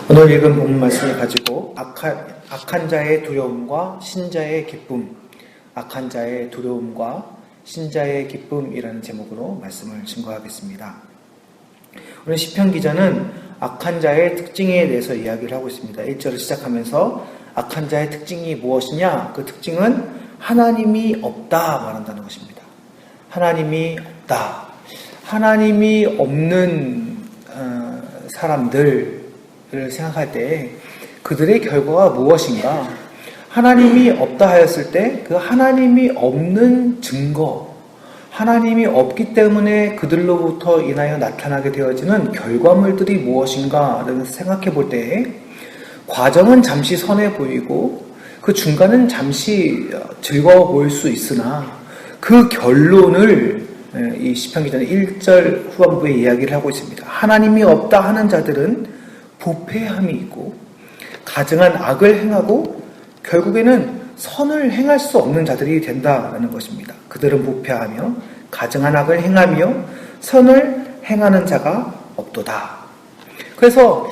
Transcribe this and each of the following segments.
오늘 읽은 본문 말씀을 가지고 악한 자의 두려움과 신자의 기쁨, 악한 자의 두려움과 신자의 기쁨이라는 제목으로 말씀을 증거하겠습니다. 오늘 시편 기자는 악한 자의 특징에 대해서 이야기를 하고 있습니다. 1절을 시작하면서 악한 자의 특징이 무엇이냐? 그 특징은 하나님이 없다 말한다는 것입니다. 하나님이 없다. 하나님이 없는 사람들을 생각할 때 그들의 결과가 무엇인가? 하나님이 없다 하였을 때 그 하나님이 없는 증거, 하나님이 없기 때문에 그들로부터 인하여 나타나게 되어지는 결과물들이 무엇인가를 생각해 볼 때 과정은 잠시 선해 보이고 그 중간은 잠시 즐거워 보일 수 있으나 그 결론을 이 시편 기자는 1절 후반부에 이야기를 하고 있습니다. 하나님이 없다 하는 자들은 부패함이 있고 가증한 악을 행하고 결국에는 선을 행할 수 없는 자들이 된다라는 것입니다. 그들은 부패하며 가증한 악을 행하며 선을 행하는 자가 없도다. 그래서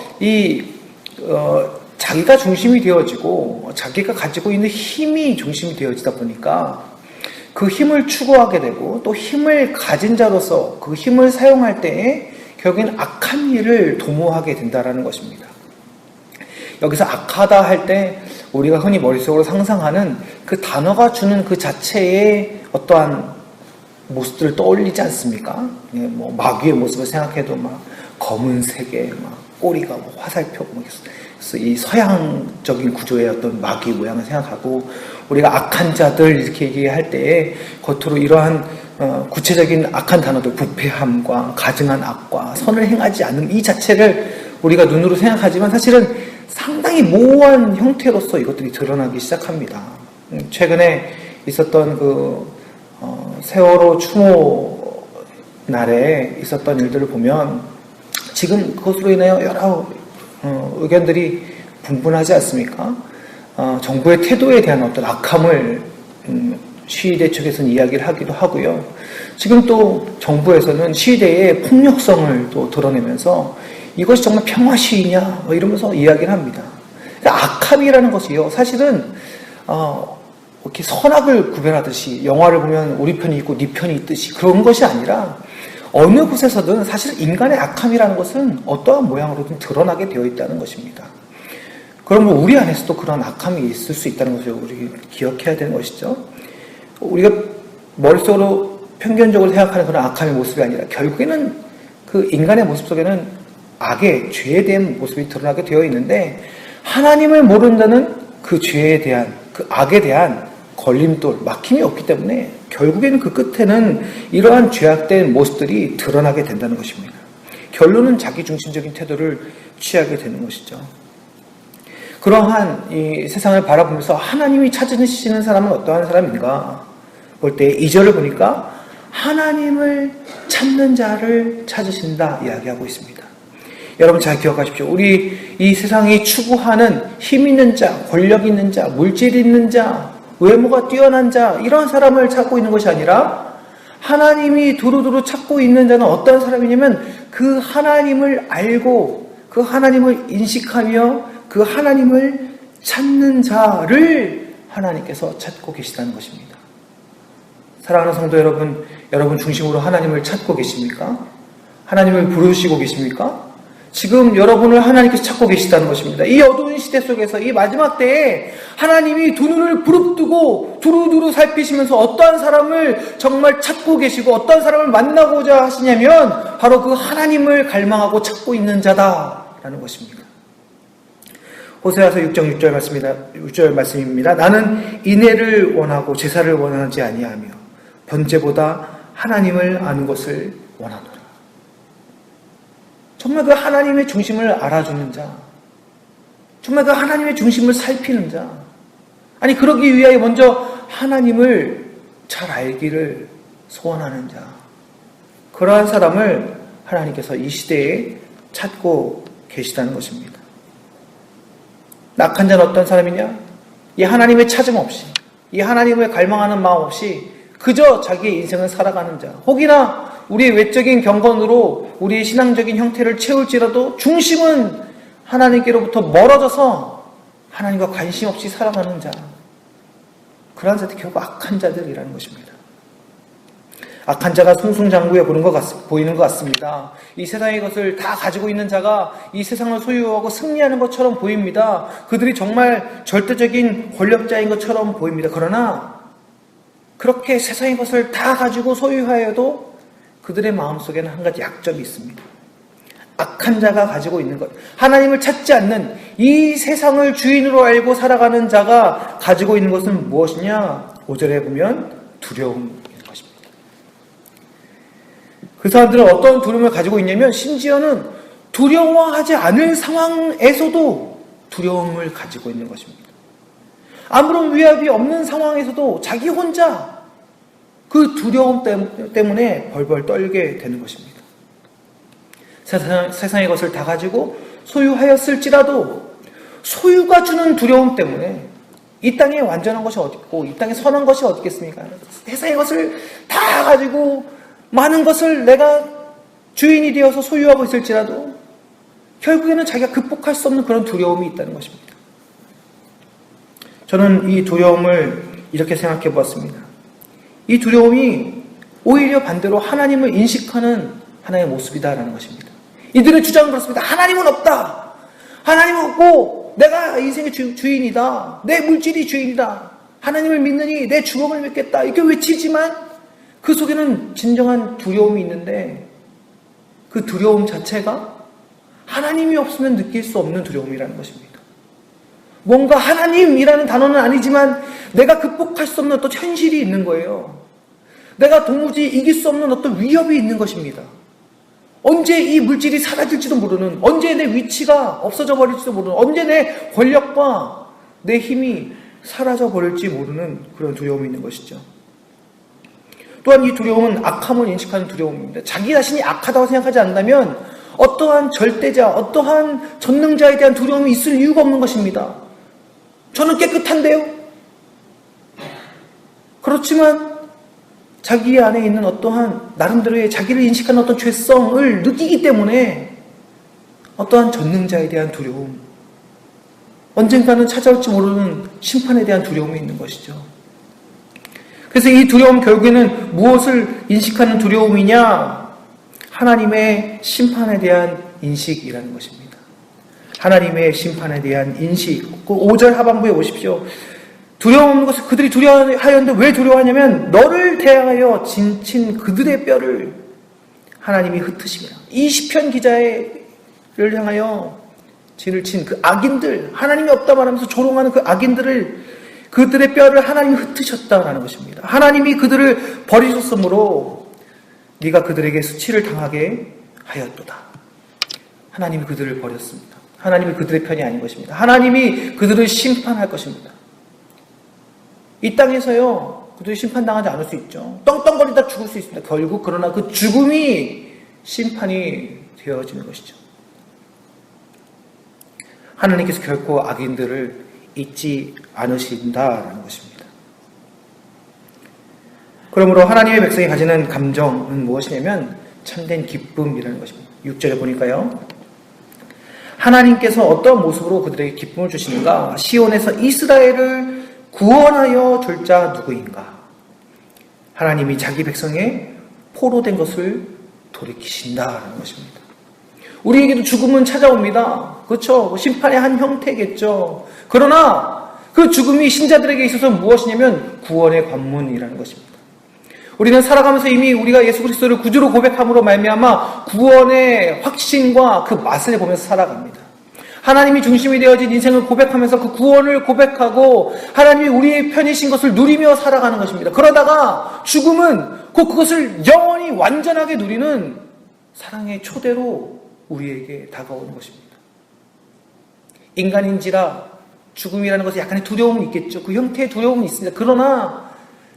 자기가 중심이 되어지고 자기가 가지고 있는 힘이 중심이 되어지다 보니까 그 힘을 추구하게 되고 또 힘을 가진 자로서 그 힘을 사용할 때에 결국엔 악한 일을 도모하게 된다는 것입니다. 여기서 악하다 할 때 우리가 흔히 머릿속으로 상상하는 그 단어가 주는 그 자체의 어떠한 모습들을 떠올리지 않습니까? 뭐 마귀의 모습을 생각해도 막 검은색의 막 꼬리가 뭐 화살표, 그래서 이 서양적인 구조의 어떤 마귀 모양을 생각하고 우리가 악한 자들 이렇게 얘기할 때에 겉으로 이러한 구체적인 악한 단어들, 부패함과 가증한 악과 선을 행하지 않는 이 자체를 우리가 눈으로 생각하지만 사실은 상당히 모호한 형태로서 이것들이 드러나기 시작합니다. 최근에 있었던 세월호 추모 날에 있었던 일들을 보면 지금 그것으로 인하여 여러 의견들이 분분하지 않습니까? 정부의 태도에 대한 어떤 악함을 시위대 측에서는 이야기를 하기도 하고요. 지금 또 정부에서는 시위대의 폭력성을 또 드러내면서 이것이 정말 평화 시위냐 이러면서 이야기를 합니다. 그러니까 악함이라는 것이요, 사실은 이렇게 선악을 구별하듯이 영화를 보면 우리 편이 있고 네 편이 있듯이 그런 것이 아니라 어느 곳에서든 사실 인간의 악함이라는 것은 어떠한 모양으로든 드러나게 되어 있다는 것입니다. 그러면 우리 안에서도 그런 악함이 있을 수 있다는 것을 우리 기억해야 되는 것이죠. 우리가 머릿속으로 편견적으로 생각하는 그런 악함의 모습이 아니라 결국에는 그 인간의 모습 속에는 악의, 죄에 대한 모습이 드러나게 되어 있는데 하나님을 모르는 자는 그 죄에 대한, 그 악에 대한 걸림돌, 막힘이 없기 때문에 결국에는 그 끝에는 이러한 죄악된 모습들이 드러나게 된다는 것입니다. 결론은 자기중심적인 태도를 취하게 되는 것이죠. 그러한 이 세상을 바라보면서 하나님이 찾으시는 사람은 어떠한 사람인가 볼 때 2절을 보니까 하나님을 찾는 자를 찾으신다 이야기하고 있습니다. 여러분 잘 기억하십시오. 우리 이 세상이 추구하는 힘 있는 자, 권력 있는 자, 물질 있는 자, 외모가 뛰어난 자, 이런 사람을 찾고 있는 것이 아니라 하나님이 두루두루 찾고 있는 자는 어떤 사람이냐면 그 하나님을 알고 그 하나님을 인식하며 그 하나님을 찾는 자를 하나님께서 찾고 계시다는 것입니다. 사랑하는 성도 여러분, 여러분 중심으로 하나님을 찾고 계십니까? 하나님을 부르시고 계십니까? 지금 여러분을 하나님께서 찾고 계시다는 것입니다. 이 어두운 시대 속에서 이 마지막 때에 하나님이 두 눈을 부릅뜨고 두루두루 살피시면서 어떠한 사람을 정말 찾고 계시고 어떠한 사람을 만나고자 하시냐면 바로 그 하나님을 갈망하고 찾고 있는 자다라는 것입니다. 호세아서 6장 6절 말씀입니다. 나는 인애를 원하고 제사를 원하지 아니하며 번제보다 하나님을 아는 것을 원하노라. 정말 그 하나님의 중심을 알아주는 자, 정말 그 하나님의 중심을 살피는 자, 아니 그러기 위하여 먼저 하나님을 잘 알기를 소원하는 자, 그러한 사람을 하나님께서 이 시대에 찾고 계시다는 것입니다. 악한 자는 어떤 사람이냐? 이 하나님의 찾음 없이, 이 하나님을 갈망하는 마음 없이 그저 자기의 인생을 살아가는 자, 혹이나 우리의 외적인 경건으로 우리의 신앙적인 형태를 채울지라도 중심은 하나님께로부터 멀어져서 하나님과 관심 없이 살아가는 자, 그러한 자들이 결국 악한 자들이라는 것입니다. 악한 자가 승승장구해 보이는 것 같습니다. 이 세상의 것을 다 가지고 있는 자가 이 세상을 소유하고 승리하는 것처럼 보입니다. 그들이 정말 절대적인 권력자인 것처럼 보입니다. 그러나 그렇게 세상의 것을 다 가지고 소유하여도 그들의 마음속에는 한 가지 약점이 있습니다. 악한 자가 가지고 있는 것, 하나님을 찾지 않는 이 세상을 주인으로 알고 살아가는 자가 가지고 있는 것은 무엇이냐? 5절에 보면 두려움. 그 사람들은 어떤 두려움을 가지고 있냐면 심지어는 두려워하지 않을 상황에서도 두려움을 가지고 있는 것입니다. 아무런 위협이 없는 상황에서도 자기 혼자 그 두려움 때문에 벌벌 떨게 되는 것입니다. 세상의 것을 다 가지고 소유하였을지라도 소유가 주는 두려움 때문에 이 땅에 완전한 것이 어디 있고 이 땅에 선한 것이 어디 있겠습니까? 세상의 것을 다 가지고 많은 것을 내가 주인이 되어서 소유하고 있을지라도 결국에는 자기가 극복할 수 없는 그런 두려움이 있다는 것입니다. 저는 이 두려움을 이렇게 생각해 보았습니다. 이 두려움이 오히려 반대로 하나님을 인식하는 하나의 모습이다라는 것입니다. 이들의 주장은 그렇습니다. 하나님은 없다. 하나님은 없고 내가 인생의 주인이다. 내 물질이 주인이다. 하나님을 믿느니 내 주먹을 믿겠다. 이렇게 외치지만 그 속에는 진정한 두려움이 있는데 그 두려움 자체가 하나님이 없으면 느낄 수 없는 두려움이라는 것입니다. 뭔가 하나님이라는 단어는 아니지만 내가 극복할 수 없는 어떤 현실이 있는 거예요. 내가 도무지 이길 수 없는 어떤 위협이 있는 것입니다. 언제 이 물질이 사라질지도 모르는, 언제 내 위치가 없어져 버릴지도 모르는, 언제 내 권력과 내 힘이 사라져 버릴지 모르는 그런 두려움이 있는 것이죠. 또한 이 두려움은 악함을 인식하는 두려움입니다. 자기 자신이 악하다고 생각하지 않는다면 어떠한 절대자, 어떠한 전능자에 대한 두려움이 있을 이유가 없는 것입니다. 저는 깨끗한데요? 그렇지만 자기 안에 있는 어떠한 나름대로의 자기를 인식하는 어떤 죄성을 느끼기 때문에 어떠한 전능자에 대한 두려움, 언젠가는 찾아올지 모르는 심판에 대한 두려움이 있는 것이죠. 그래서 이 두려움 결국에는 무엇을 인식하는 두려움이냐? 하나님의 심판에 대한 인식이라는 것입니다. 하나님의 심판에 대한 인식. 그 5절 하반부에 보십시오. 두려움 없는 것을 그들이 두려워하였는데 왜 두려워하냐면 너를 대하여 진친 그들의 뼈를 하나님이 흩으시며 이 시편 기자를 향하여 진을 친 그 악인들, 하나님이 없다 말하면서 조롱하는 그 악인들을 그들의 뼈를 하나님이 흩으셨다라는 것입니다. 하나님이 그들을 버리셨으므로 네가 그들에게 수치를 당하게 하였도다. 하나님이 그들을 버렸습니다. 하나님이 그들의 편이 아닌 것입니다. 하나님이 그들을 심판할 것입니다. 이 땅에서요, 그들이 심판당하지 않을 수 있죠. 떵떵거리다 죽을 수 있습니다. 결국 그러나 그 죽음이 심판이 되어지는 것이죠. 하나님께서 결코 악인들을 잊지 않으신다라는 것입니다. 그러므로 하나님의 백성이 가지는 감정은 무엇이냐면 참된 기쁨이라는 것입니다. 6절에 보니까요. 하나님께서 어떤 모습으로 그들에게 기쁨을 주시는가? 시온에서 이스라엘을 구원하여 줄 자 누구인가? 하나님이 자기 백성의 포로된 것을 돌이키신다라는 것입니다. 우리에게도 죽음은 찾아옵니다. 그렇죠? 심판의 한 형태겠죠. 그러나 그 죽음이 신자들에게 있어서 무엇이냐면 구원의 관문이라는 것입니다. 우리는 살아가면서 이미 우리가 예수 그리스도를 구주로 고백함으로 말미암아 구원의 확신과 그 맛을 보면서 살아갑니다. 하나님이 중심이 되어진 인생을 고백하면서 그 구원을 고백하고 하나님이 우리의 편이신 것을 누리며 살아가는 것입니다. 그러다가 죽음은 그것을 영원히 완전하게 누리는 사랑의 초대로 우리에게 다가오는 것입니다. 인간인지라 죽음이라는 것에 약간의 두려움은 있겠죠. 그 형태의 두려움은 있습니다. 그러나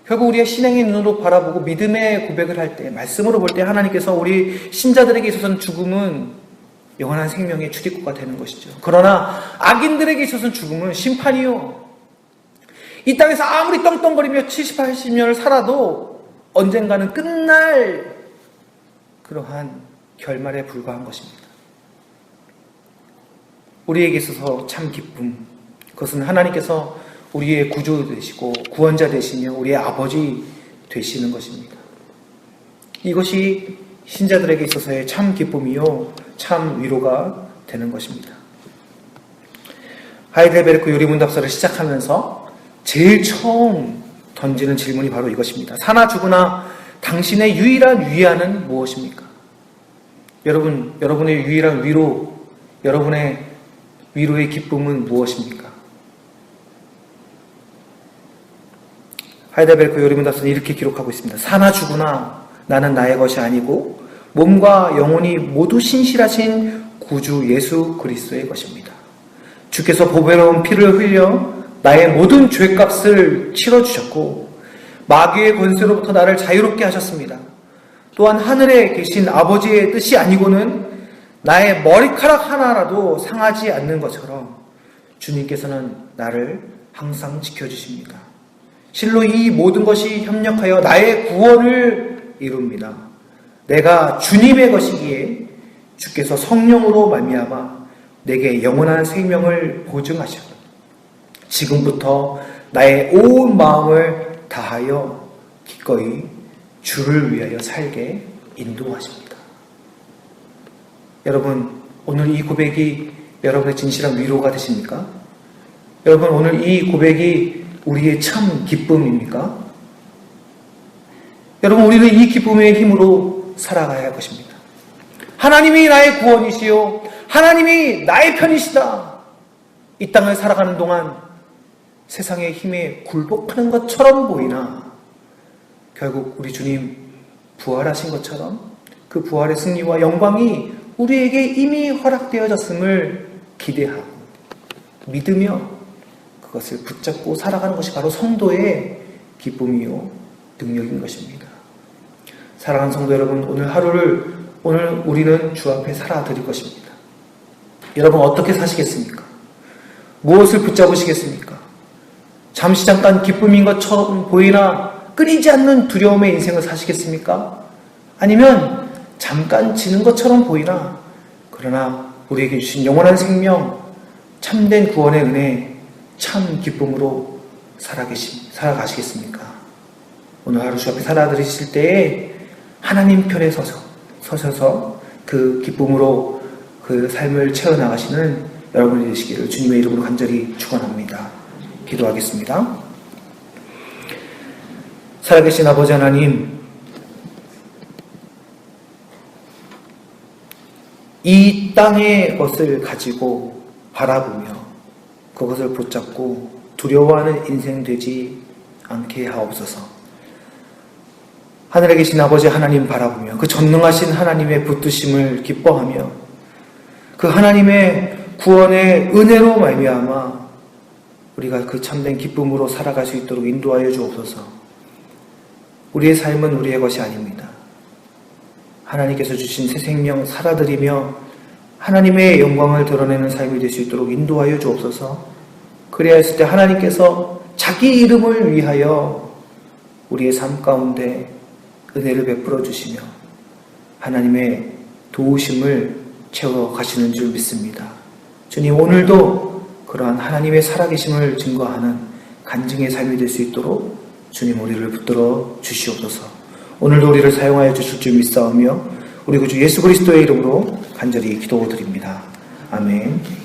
결국 우리가 신앙의 눈으로 바라보고 믿음의 고백을 할 때, 말씀으로 볼 때 하나님께서 우리 신자들에게 있어서는 죽음은 영원한 생명의 출입구가 되는 것이죠. 그러나 악인들에게 있어서는 죽음은 심판이요. 이 땅에서 아무리 떵떵거리며 70, 80년을 살아도 언젠가는 끝날 그러한 결말에 불과한 것입니다. 우리에게 있어서 참 기쁨, 그것은 하나님께서 우리의 구주 되시고 구원자 되시며 우리의 아버지 되시는 것입니다. 이것이 신자들에게 있어서의 참 기쁨이요 참 위로가 되는 것입니다. 하이델베르크 요리문답서를 시작하면서 제일 처음 던지는 질문이 바로 이것입니다. 사나 죽으나 당신의 유일한 위안은 무엇입니까? 여러분의 유일한 위로, 여러분의 위로의 기쁨은 무엇입니까? 하이델베르크 요리문답서는 이렇게 기록하고 있습니다. 사나 죽으나 나는 나의 것이 아니고 몸과 영혼이 모두 신실하신 구주 예수 그리스도의 것입니다. 주께서 보배로운 피를 흘려 나의 모든 죄값을 치러주셨고 마귀의 권세로부터 나를 자유롭게 하셨습니다. 또한 하늘에 계신 아버지의 뜻이 아니고는 나의 머리카락 하나라도 상하지 않는 것처럼 주님께서는 나를 항상 지켜주십니다. 실로 이 모든 것이 협력하여 나의 구원을 이룹니다. 내가 주님의 것이기에 주께서 성령으로 말미암아 내게 영원한 생명을 보증하셔 지금부터 나의 온 마음을 다하여 기꺼이 주를 위하여 살게 인도하십니다. 여러분, 오늘 이 고백이 여러분의 진실한 위로가 되십니까? 여러분, 오늘 이 고백이 우리의 참 기쁨입니까? 여러분, 우리는 이 기쁨의 힘으로 살아가야 할 것입니다. 하나님이 나의 구원이시요 하나님이 나의 편이시다. 이 땅을 살아가는 동안 세상의 힘에 굴복하는 것처럼 보이나 결국 우리 주님 부활하신 것처럼 그 부활의 승리와 영광이 우리에게 이미 허락되어졌음을 기대하고 믿으며 그것을 붙잡고 살아가는 것이 바로 성도의 기쁨이요 능력인 것입니다. 사랑하는 성도 여러분, 오늘 우리는 주 앞에 살아드릴 것입니다. 여러분, 어떻게 사시겠습니까? 무엇을 붙잡으시겠습니까? 잠시 잠깐 기쁨인 것처럼 보이나 끊이지 않는 두려움의 인생을 사시겠습니까? 아니면 잠깐 지는 것처럼 보이나 그러나 우리에게 주신 영원한 생명, 참된 구원의 은혜, 참 기쁨으로 살아가시겠습니까? 오늘 하루 주 앞에 살아드리실 때에 하나님 편에 서셔서 그 기쁨으로 그 삶을 채워나가시는 여러분이 되시기를 주님의 이름으로 간절히 축원합니다. 기도하겠습니다. 살아계신 아버지 하나님, 이 땅의 것을 가지고 바라보며 그것을 붙잡고 두려워하는 인생 되지 않게 하옵소서. 하늘에 계신 아버지 하나님 바라보며 그 전능하신 하나님의 붙드심을 기뻐하며 그 하나님의 구원의 은혜로 말미암아 우리가 그 참된 기쁨으로 살아갈 수 있도록 인도하여 주옵소서. 우리의 삶은 우리의 것이 아닙니다. 하나님께서 주신 새 생명 살아드리며 하나님의 영광을 드러내는 삶이 될 수 있도록 인도하여 주옵소서. 그래야 했을 때 하나님께서 자기 이름을 위하여 우리의 삶 가운데 은혜를 베풀어 주시며 하나님의 도우심을 채워 가시는 줄 믿습니다. 주님, 오늘도 그러한 하나님의 살아계심을 증거하는 간증의 삶이 될 수 있도록 주님 우리를 붙들어 주시옵소서. 오늘도 우리를 사용하여 주실 줄 믿사오며 우리 구주 예수 그리스도의 이름으로 간절히 기도드립니다. 아멘.